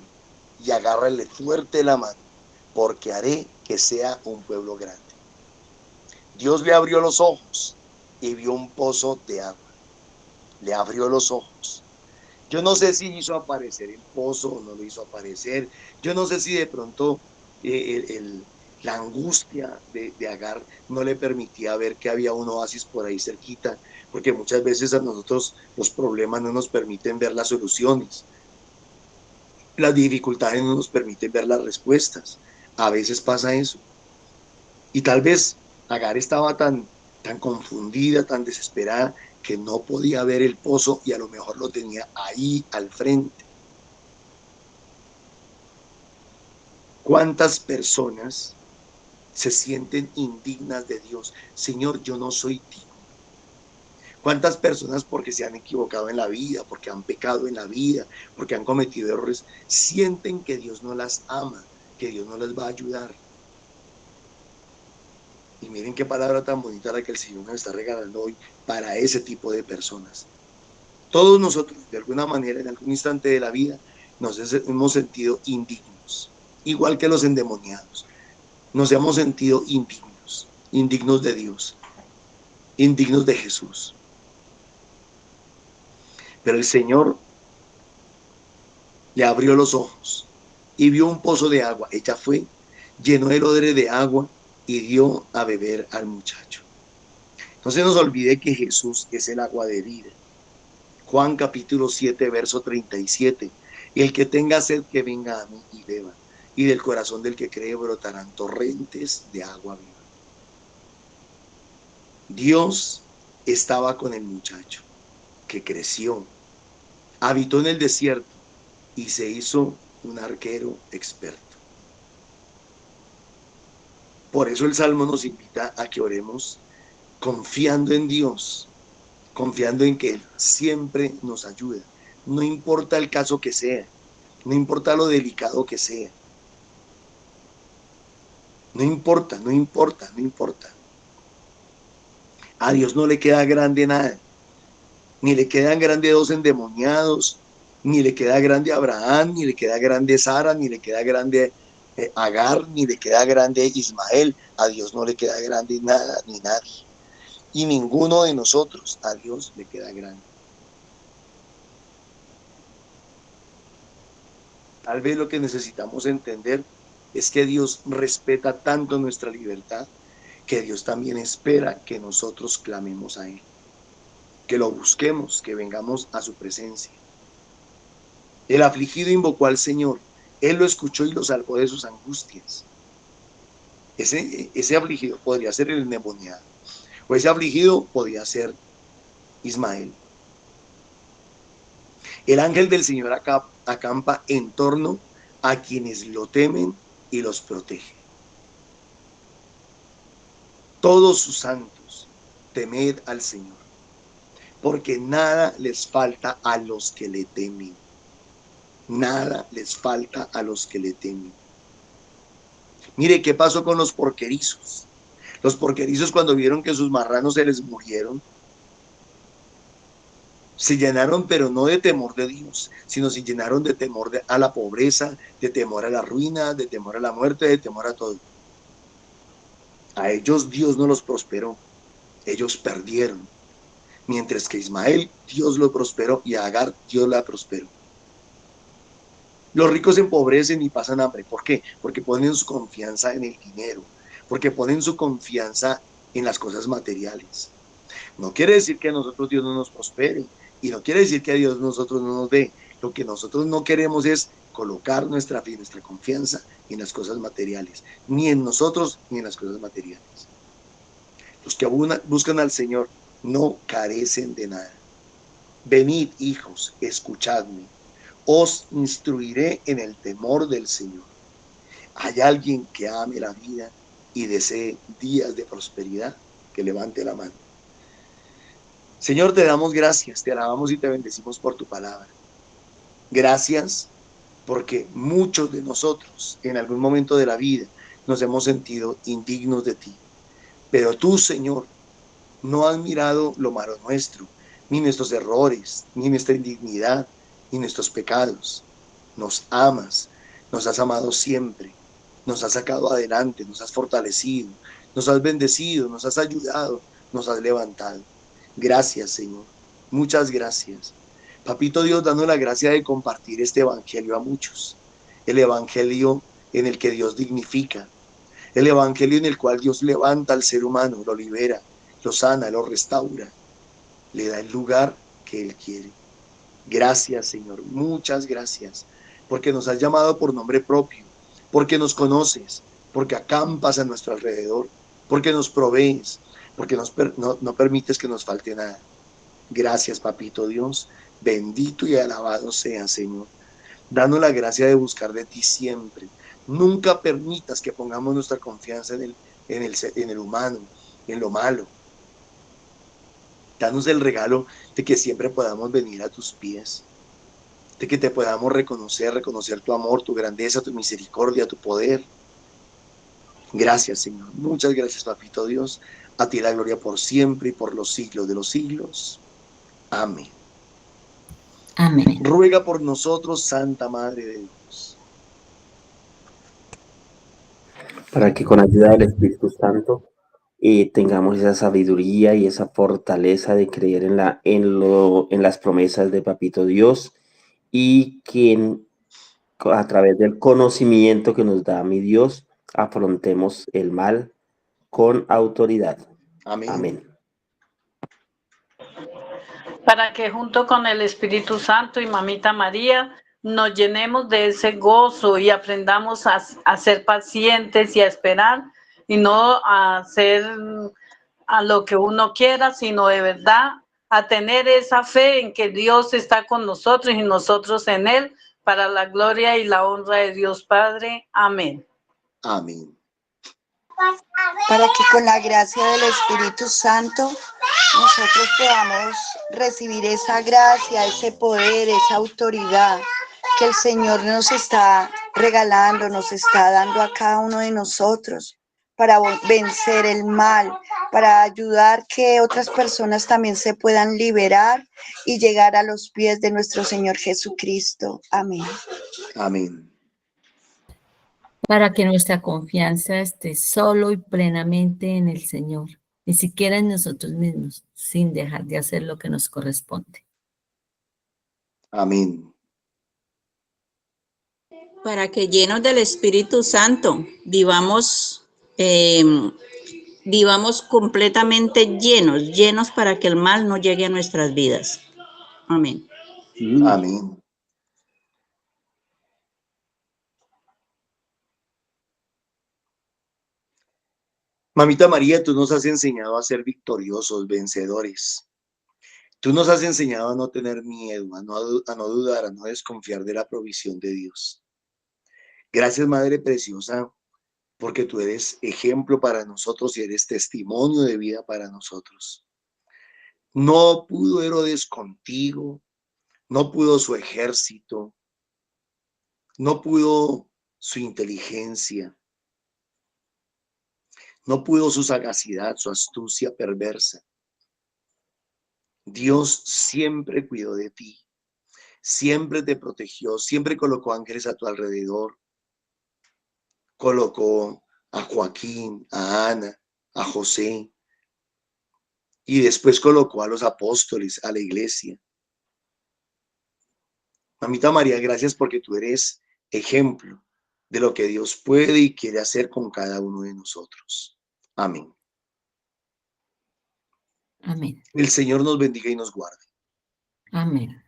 y agárrale fuerte la mano, porque haré que sea un pueblo grande. Dios le abrió los ojos y vio un pozo de agua. Le abrió los ojos. Yo no sé si hizo aparecer el pozo o no lo hizo aparecer. Yo no sé si de pronto la angustia de Agar no le permitía ver que había un oasis por ahí cerquita, porque muchas veces a nosotros los problemas no nos permiten ver las soluciones. Las dificultades no nos permiten ver las respuestas. A veces pasa eso. Y tal vez Agar estaba tan confundida, tan desesperada, que no podía ver el pozo y a lo mejor lo tenía ahí al frente. ¿Cuántas personas se sienten indignas de Dios? Señor, yo no soy digno. ¿Cuántas personas, porque se han equivocado en la vida, porque han pecado en la vida, porque han cometido errores, sienten que Dios no las ama, que Dios no les va a ayudar? Y miren qué palabra tan bonita la que el Señor nos está regalando hoy para ese tipo de personas. Todos nosotros, de alguna manera, en algún instante de la vida, nos hemos sentido indignos, igual que los endemoniados. Nos hemos sentido indignos, indignos de Dios, indignos de Jesús. Pero el Señor le abrió los ojos y vio un pozo de agua. Ella fue, llenó el odre de agua y dio a beber al muchacho. No se nos olvide que Jesús es el agua de vida. Juan capítulo 7, verso 37. Y el que tenga sed, que venga a mí y beba. Y del corazón del que cree brotarán torrentes de agua viva. Dios estaba con el muchacho, que creció, habitó en el desierto y se hizo un arquero experto. Por eso el Salmo nos invita a que oremos confiando en Dios, confiando en que Él siempre nos ayuda. No importa el caso que sea, no importa lo delicado que sea. No importa, no importa, no importa. A Dios no le queda grande nada. Ni le quedan grande dos endemoniados, ni le queda grande Abraham, ni le queda grande Sara, ni le queda grande Agar, ni le queda grande Ismael. A Dios no le queda grande nada, ni nadie. Y ninguno de nosotros a Dios le queda grande. Tal vez lo que necesitamos entender es que Dios respeta tanto nuestra libertad, que Dios también espera que nosotros clamemos a Él, que lo busquemos, que vengamos a su presencia. El afligido invocó al Señor, Él lo escuchó y lo salvó de sus angustias. Ese afligido podría ser el endemoniado, o ese afligido podría ser Ismael. El ángel del Señor acampa en torno a quienes lo temen y los protege. Todos sus santos, temed al Señor, porque nada les falta a los que le temen. Nada les falta a los que le temen. Mire, ¿qué pasó con los porquerizos? Los porquerizos, cuando vieron que sus marranos se les murieron, se llenaron, pero no de temor de Dios, sino se llenaron de temor a la pobreza, de temor a la ruina, de temor a la muerte, de temor a todo. A ellos Dios no los prosperó, ellos perdieron. Mientras que Ismael, Dios lo prosperó, y a Agar, Dios la prosperó. Los ricos se empobrecen y pasan hambre. ¿Por qué? Porque ponen su confianza en el dinero, porque ponen su confianza en las cosas materiales. No quiere decir que a nosotros Dios no nos prospere, y no quiere decir que a Dios nosotros no nos dé. Lo que nosotros no queremos es colocar nuestra fe, nuestra confianza en las cosas materiales, ni en nosotros ni en las cosas materiales. Los que buscan al Señor no carecen de nada. Venid, hijos, escuchadme. Os instruiré en el temor del Señor. ¿Hay alguien que ame la vida y desee días de prosperidad? Que levante la mano. Señor, te damos gracias, te alabamos y te bendecimos por tu palabra. Gracias porque muchos de nosotros en algún momento de la vida nos hemos sentido indignos de ti. Pero tú, Señor, no has mirado lo malo nuestro, ni nuestros errores, ni nuestra indignidad, ni nuestros pecados. Nos amas, nos has amado siempre, nos has sacado adelante, nos has fortalecido, nos has bendecido, nos has ayudado, nos has levantado. Gracias, Señor. Muchas gracias. Papito Dios, danos la gracia de compartir este evangelio a muchos. El evangelio en el que Dios dignifica, el evangelio en el cual Dios levanta al ser humano, lo libera, lo sana, lo restaura, le da el lugar que Él quiere. Gracias, Señor, muchas gracias, porque nos has llamado por nombre propio, porque nos conoces, porque acampas a nuestro alrededor, porque nos provees, porque no permites que nos falte nada. Gracias, Papito Dios, bendito y alabado sea, Señor. Danos la gracia de buscar de ti siempre. Nunca permitas que pongamos nuestra confianza en el humano, en lo malo. Danos el regalo de que siempre podamos venir a tus pies, de que te podamos reconocer tu amor, tu grandeza, tu misericordia, tu poder. Gracias, Señor. Muchas gracias, Papito Dios. A ti la gloria por siempre y por los siglos de los siglos. Amén. Amén. Ruega por nosotros, Santa Madre de Dios. Para que con ayuda del Espíritu Santo tengamos esa sabiduría y esa fortaleza de creer en las promesas de Papito Dios y que a través del conocimiento que nos da mi Dios afrontemos el mal con autoridad. Amén. Amén. Para que junto con el Espíritu Santo y Mamita María nos llenemos de ese gozo y aprendamos a ser pacientes y a esperar y no a hacer a lo que uno quiera, sino de verdad a tener esa fe en que Dios está con nosotros y nosotros en Él, para la gloria y la honra de Dios Padre. Amén. Amén. Para que con la gracia del Espíritu Santo nosotros podamos recibir esa gracia, ese poder, esa autoridad que el Señor nos está regalando, nos está dando a cada uno de nosotros para vencer el mal, para ayudar que otras personas también se puedan liberar y llegar a los pies de nuestro Señor Jesucristo. Amén. Amén. Para que nuestra confianza esté solo y plenamente en el Señor, ni siquiera en nosotros mismos, sin dejar de hacer lo que nos corresponde. Amén. Para que llenos del Espíritu Santo vivamos completamente llenos para que el mal no llegue a nuestras vidas. Amén. Amén. Mamita María, tú nos has enseñado a ser victoriosos, vencedores. Tú nos has enseñado a no tener miedo, a no dudar, a no desconfiar de la provisión de Dios. Gracias, Madre Preciosa, porque tú eres ejemplo para nosotros y eres testimonio de vida para nosotros. No pudo Herodes contigo, no pudo su ejército, no pudo su inteligencia, no pudo su sagacidad, su astucia perversa. Dios siempre cuidó de ti, siempre te protegió, siempre colocó ángeles a tu alrededor. Colocó a Joaquín, a Ana, a José, y después colocó a los apóstoles, a la iglesia. Mamita María, gracias porque tú eres ejemplo de lo que Dios puede y quiere hacer con cada uno de nosotros. Amén. Amén. El Señor nos bendiga y nos guarde. Amén.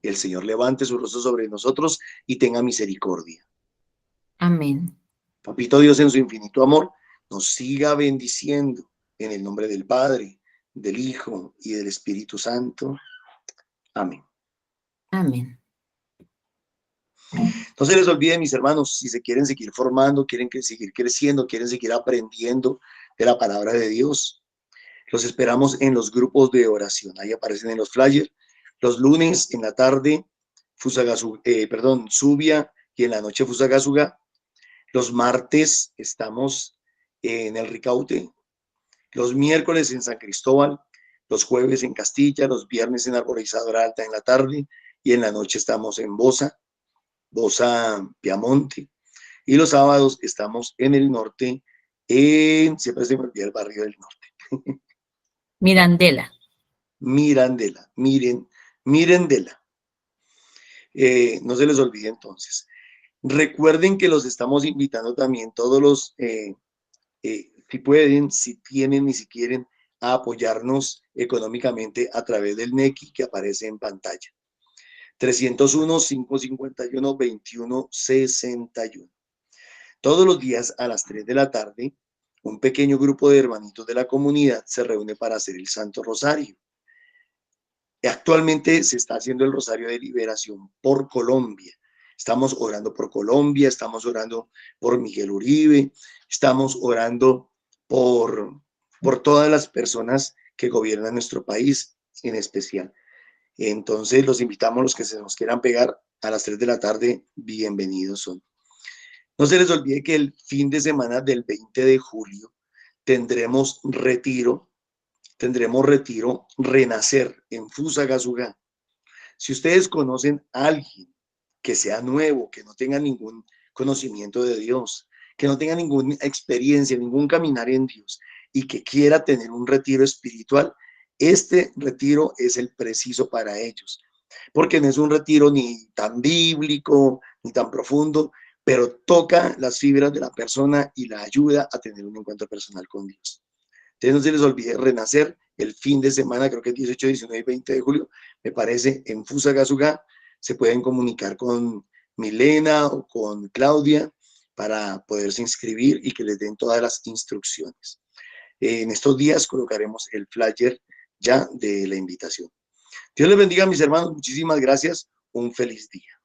el Señor levante su rostro sobre nosotros y tenga misericordia. Amén. Papito Dios, en su infinito amor, nos siga bendiciendo en el nombre del Padre, del Hijo y del Espíritu Santo. Amén. Amén. No se les olvide, mis hermanos, si se quieren seguir formando, quieren seguir creciendo, quieren seguir aprendiendo de la palabra de Dios, los esperamos en los grupos de oración. Ahí aparecen en los flyers. Los lunes en la tarde, Subia, y en la noche Fusagasugá. Los martes estamos en el Ricaute. Los miércoles en San Cristóbal. Los jueves en Castilla. Los viernes en Arborizadora Alta en la tarde. Y en la noche estamos en Bosa Piamonte. Y los sábados estamos en el norte, siempre se me olvida el barrio del norte. Mirandela. Mirandela. No se les olvide entonces. Recuerden que los estamos invitando también todos los, si pueden, si tienen y si quieren, a apoyarnos económicamente a través del NECI que aparece en pantalla. 301-551-2161. Todos los días a las 3 de la tarde, un pequeño grupo de hermanitos de la comunidad se reúne para hacer el Santo Rosario. Actualmente se está haciendo el Rosario de Liberación por Colombia. Estamos orando por Colombia, estamos orando por Miguel Uribe, estamos orando por todas las personas que gobiernan nuestro país en especial. Entonces los invitamos, los que se nos quieran pegar a las 3 de la tarde, bienvenidos son. No se les olvide que el fin de semana del 20 de julio tendremos retiro Renacer en Fusagasugá. Si ustedes conocen a alguien que sea nuevo, que no tenga ningún conocimiento de Dios, que no tenga ninguna experiencia, ningún caminar en Dios y que quiera tener un retiro espiritual, este retiro es el preciso para ellos, porque no es un retiro ni tan bíblico, ni tan profundo, pero toca las fibras de la persona y la ayuda a tener un encuentro personal con Dios. Entonces no se les olvide Renacer el fin de semana, creo que es 18, 19 y 20 de julio, me parece, en Fusagasugá. Se pueden comunicar con Milena o con Claudia para poderse inscribir y que les den todas las instrucciones. En estos días colocaremos el flyer ya de la invitación. Dios les bendiga, mis hermanos. Muchísimas gracias. Un feliz día.